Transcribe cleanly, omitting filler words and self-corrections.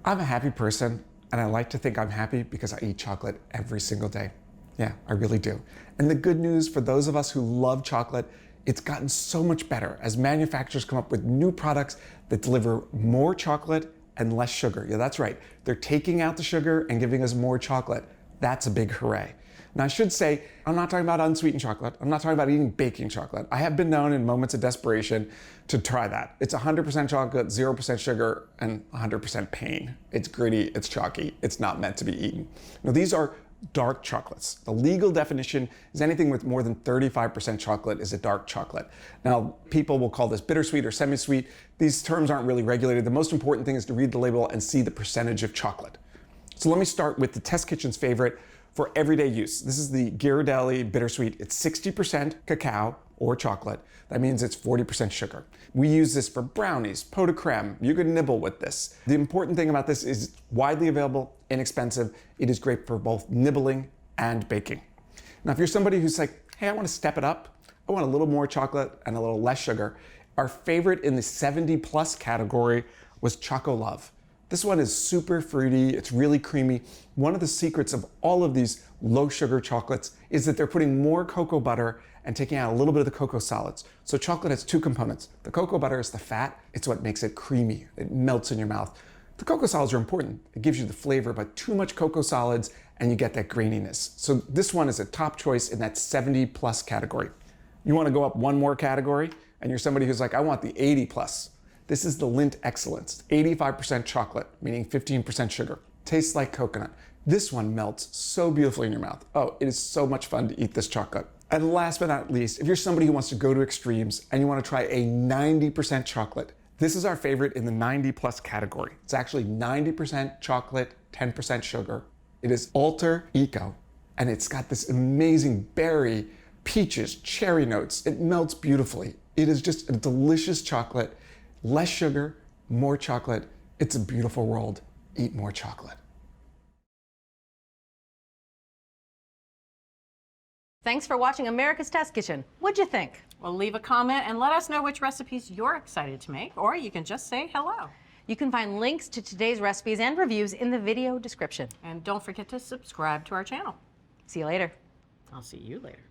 I'm a happy person, and I like to think I'm happy because I eat chocolate every single day. Yeah, I really do. And the good news for those of us who love chocolate, it's gotten so much better as manufacturers come up with new products that deliver more chocolate and less sugar. Yeah, that's right. They're taking out the sugar and giving us more chocolate. That's a big hooray. Now, I should say, I'm not talking about unsweetened chocolate. I'm not talking about eating baking chocolate. I have been known in moments of desperation to try that. It's 100% chocolate, 0% sugar, and 100% pain. It's gritty, it's chalky, it's not meant to be eaten. Now, these are dark chocolates. The legal definition is anything with more than 35% chocolate is a dark chocolate. Now, people will call this bittersweet or semi-sweet. These terms aren't really regulated. The most important thing is to read the label and see the percentage of chocolate. So let me start with the Test Kitchen's favorite for everyday use. This is the Ghirardelli Bittersweet. It's 60% cacao or chocolate. That means it's 40% sugar. We use this for brownies, pot de creme. You can nibble with this. The important thing about this is widely available, inexpensive. It is great for both nibbling and baking. Now, if you're somebody who's like, hey, I want to step it up, I want a little more chocolate and a little less sugar, our favorite in the 70+ category was Choco Love. This one is super fruity, it's really creamy. One of the secrets of all of these low sugar chocolates is that they're putting more cocoa butter and taking out a little bit of the cocoa solids. So chocolate has two components. The cocoa butter is the fat, it's what makes it creamy, it melts in your mouth. The cocoa solids are important, it gives you the flavor, but too much cocoa solids and you get that graininess. So this one is a top choice in that 70+ category. You wanna go up one more category and you're somebody who's like, I want the 80+. This is the Lindt Excellence, 85% chocolate, meaning 15% sugar. Tastes like coconut. This one melts so beautifully in your mouth. Oh, it is so much fun to eat this chocolate. And last but not least, if you're somebody who wants to go to extremes and you want to try a 90% chocolate, this is our favorite in the 90+ category. It's actually 90% chocolate, 10% sugar. It is Ultra Eco, and it's got this amazing berry, peaches, cherry notes. It melts beautifully. It is just a delicious chocolate. Less sugar, more chocolate. It's a beautiful world. Eat more chocolate. Thanks for watching America's Test Kitchen. What'd you think? Well, leave a comment and let us know which recipes you're excited to make, or you can just say hello. You can find links to today's recipes and reviews in the video description. And don't forget to subscribe to our channel. See you later. I'll see you later.